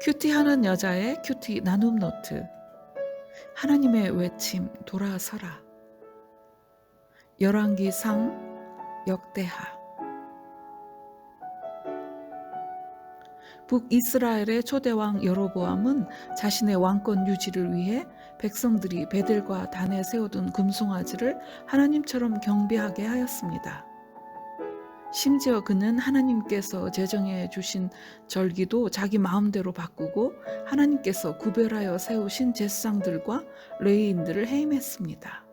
큐티하는 여자의 큐티 나눔 노트. 하나님의 외침 돌아서라. 열왕기상 역대하. 북이스라엘의 초대왕 여로보암은 자신의 왕권 유지를 위해 백성들이 베델과 단에 세워둔 금송아지를 하나님처럼 경배하게 하였습니다. 심지어 그는 하나님께서 제정해 주신 절기도 자기 마음대로 바꾸고 하나님께서 구별하여 세우신 제사장들과 레위인들을 해임했습니다.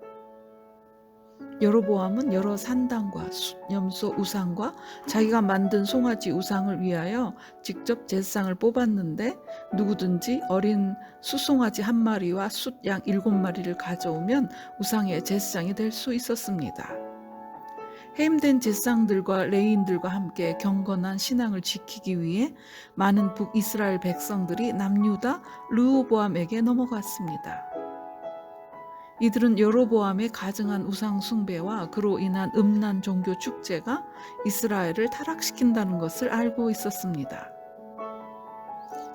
여로보암은 여러 산당과 숫염소 우상과 자기가 만든 송아지 우상을 위하여 직접 제사장을 뽑았는데, 누구든지 어린 숫송아지 1마리와 숫양 7마리를 가져오면 우상의 제사장이 될 수 있었습니다. 해임된 제사장들과 레위인들과 함께 경건한 신앙을 지키기 위해 많은 북이스라엘 백성들이 남유다 르호보암에게 넘어갔습니다. 이들은 여로보암의 가증한 우상 숭배와 그로 인한 음란 종교 축제가 이스라엘을 타락시킨다는 것을 알고 있었습니다.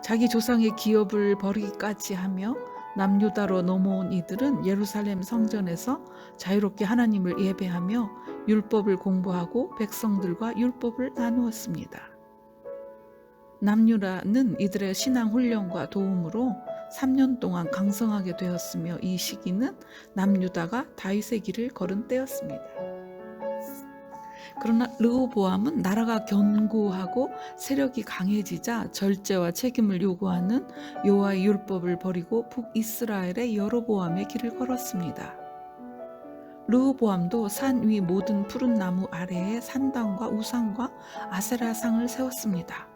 자기 조상의 기업을 버리기까지 하며 남유다로 넘어온 이들은 예루살렘 성전에서 자유롭게 하나님을 예배하며 율법을 공부하고 백성들과 율법을 나누었습니다. 남유다는 이들의 신앙 훈련과 도움으로 3년 동안 강성하게 되었으며, 이 시기는 남유다가 다윗의 길을 걸은 때였습니다. 그러나 르호보암은 나라가 견고하고 세력이 강해지자 절제와 책임을 요구하는 여호와의 율법을 버리고 북이스라엘의 여로보암의 길을 걸었습니다. 르호보암도 산 위 모든 푸른 나무 아래에 산당과 우상과 아세라상을 세웠습니다.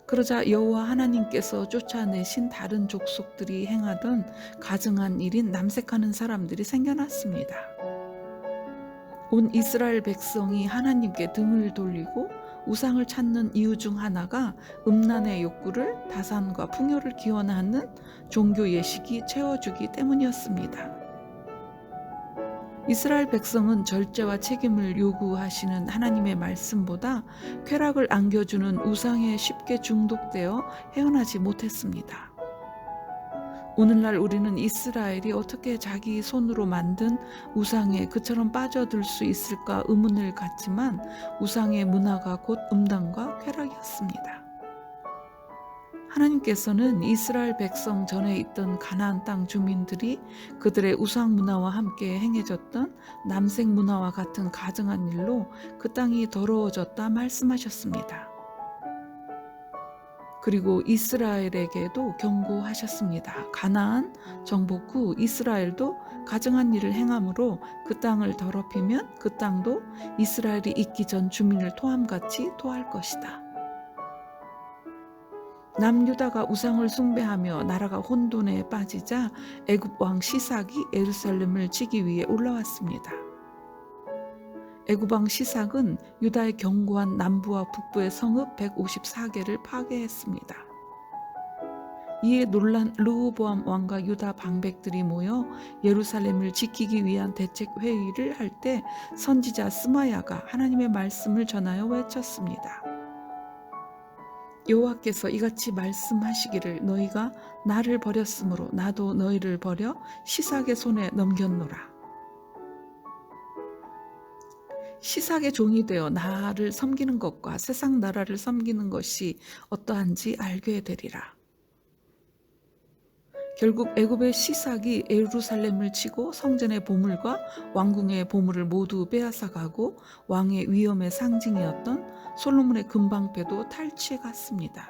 그러자 여호와 하나님께서 쫓아내신 다른 족속들이 행하던 가증한 일인 남색하는 사람들이 생겨났습니다. 온 이스라엘 백성이 하나님께 등을 돌리고 우상을 찾는 이유 중 하나가 음란의 욕구를 다산과 풍요를 기원하는 종교 예식이 채워주기 때문이었습니다. 이스라엘 백성은 절제와 책임을 요구하시는 하나님의 말씀보다 쾌락을 안겨주는 우상에 쉽게 중독되어 헤어나지 못했습니다. 오늘날 우리는 이스라엘이 어떻게 자기 손으로 만든 우상에 그처럼 빠져들 수 있을까 의문을 갖지만, 우상의 문화가 곧 음란과 쾌락이었습니다. 하나님께서는 이스라엘 백성 전에 있던 가나안 땅 주민들이 그들의 우상 문화와 함께 행해졌던 남색 문화와 같은 가증한 일로 그 땅이 더러워졌다 말씀하셨습니다. 그리고 이스라엘에게도 경고하셨습니다. 가나안 정복 후 이스라엘도 가증한 일을 행함으로 그 땅을 더럽히면 그 땅도 이스라엘이 있기 전 주민을 토함같이 토할 것이다. 남유다가 우상을 숭배하며 나라가 혼돈에 빠지자 애굽 왕 시삭이 예루살렘을 치기 위해 올라왔습니다. 애굽 왕 시삭은 유다의 견고한 남부와 북부의 성읍 154개를 파괴했습니다. 이에 놀란 르호보암 왕과 유다 방백들이 모여 예루살렘을 지키기 위한 대책 회의를 할 때 선지자 스마야가 하나님의 말씀을 전하여 외쳤습니다. 여호와께서 이같이 말씀하시기를, 너희가 나를 버렸으므로 나도 너희를 버려 시삭의 손에 넘겼노라. 시삭의 종이 되어 나를 섬기는 것과 세상 나라를 섬기는 것이 어떠한지 알게 되리라. 결국 애굽의 시삭이 예루살렘을 치고 성전의 보물과 왕궁의 보물을 모두 빼앗아가고 왕의 위엄의 상징이었던 솔로몬의 금방패도 탈취해 갔습니다.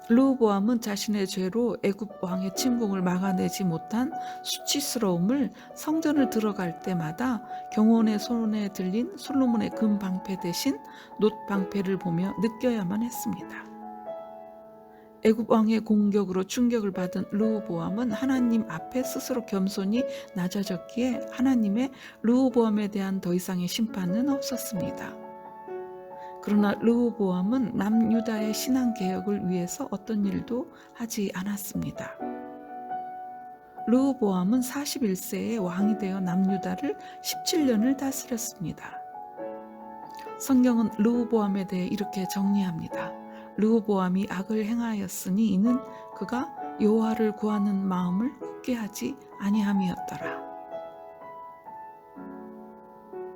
르호보암은 자신의 죄로 애굽 왕의 침공을 막아내지 못한 수치스러움을 성전을 들어갈 때마다 경호원의 손에 들린 솔로몬의 금방패 대신 놋방패를 보며 느껴야만 했습니다. 애굽 왕의 공격으로 충격을 받은 르호보암은 하나님 앞에 스스로 겸손히 낮아졌기에 하나님의 르호보암에 대한 더 이상의 심판은 없었습니다. 그러나 르호보암은 남유다의 신앙 개혁을 위해서 어떤 일도 하지 않았습니다. 르호보암은 41세에 왕이 되어 남유다를 17년을 다스렸습니다. 성경은 르호보암에 대해 이렇게 정리합니다. 르호보암이 악을 행하였으니 이는 그가 여호와를 구하는 마음을 굳게 하지 아니함이었더라.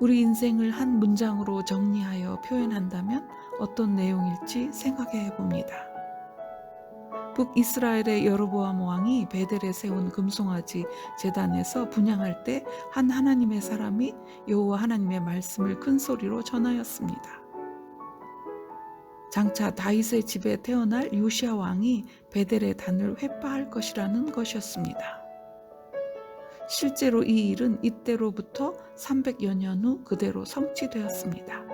우리 인생을 한 문장으로 정리하여 표현한다면 어떤 내용일지 생각해 봅니다. 북이스라엘의 여로보암 왕이 베델에 세운 금송아지 제단에서 분향할 때 한 하나님의 사람이 여호와 하나님의 말씀을 큰 소리로 전하였습니다. 장차 다윗의 집에 태어날 요시야 왕이 베델의 단을 회파할 것이라는 것이었습니다. 실제로 이 일은 이때로부터 300여 년 후 그대로 성취되었습니다.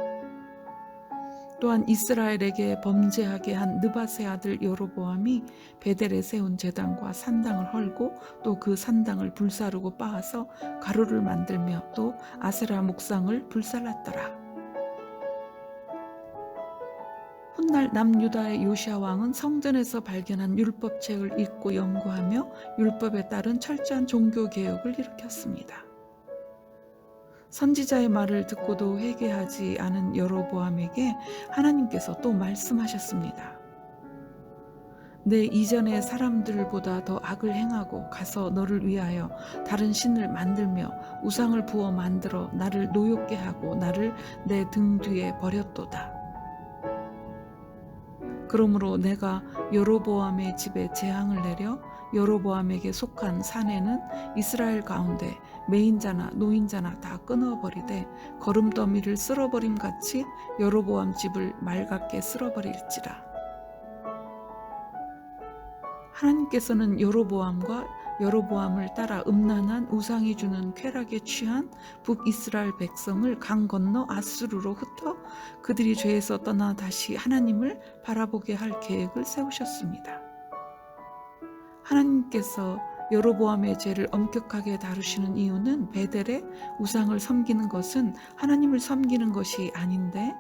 또한 이스라엘에게 범죄하게 한 느밧의 아들 여로보암이 베델에 세운 제단과 산당을 헐고 또 그 산당을 불사르고 빻아서 가루를 만들며 또 아세라 목상을 불살랐더라. 훗날 남유다의 요시야 왕은 성전에서 발견한 율법책을 읽고 연구하며 율법에 따른 철저한 종교개혁을 일으켰습니다. 선지자의 말을 듣고도 회개하지 않은 여로보암에게 하나님께서 또 말씀하셨습니다. 내 이전의 사람들보다 더 악을 행하고 가서 너를 위하여 다른 신을 만들며 우상을 부어 만들어 나를 노엽게 하고 나를 내 등 뒤에 버렸도다. 그러므로 내가 여로보암의 집에 재앙을 내려 여로보암에게 속한 사내는 이스라엘 가운데 매인자나 노인자나 다 끊어버리되 거름더미를 쓸어버림 같이 여로보암 집을 맑게 쓸어버릴지라. 하나님께서는 여로보암을 따라 음란한 우상이 주는 쾌락에 취한 북이스라엘 백성을 강 건너 아수르로 흩어 그들이 죄에서 떠나 다시 하나님을 바라보게 할 계획을 세우셨습니다. 하나님께서 여로보암의 죄를 엄격하게 다루시는 이유는 베델에 우상을 섬기는 것은 하나님을 섬기는 것이 아닌데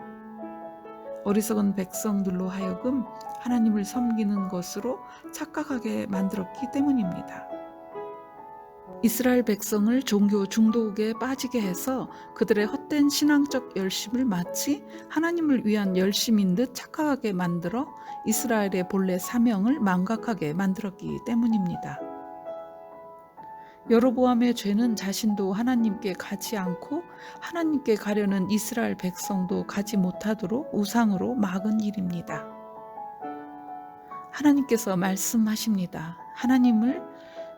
어리석은 백성들로 하여금 하나님을 섬기는 것으로 착각하게 만들었기 때문입니다. 이스라엘 백성을 종교 중독에 빠지게 해서 그들의 헛된 신앙적 열심을 마치 하나님을 위한 열심인 듯 착각하게 만들어 이스라엘의 본래 사명을 망각하게 만들었기 때문입니다. 여로보암의 죄는 자신도 하나님께 가지 않고 하나님께 가려는 이스라엘 백성도 가지 못하도록 우상으로 막은 일입니다. 하나님께서 말씀하십니다. 하나님을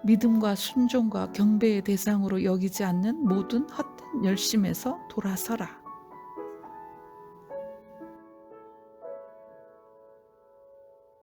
믿음과 순종과 경배의 대상으로 여기지 않는 모든 헛된 열심에서 돌아서라.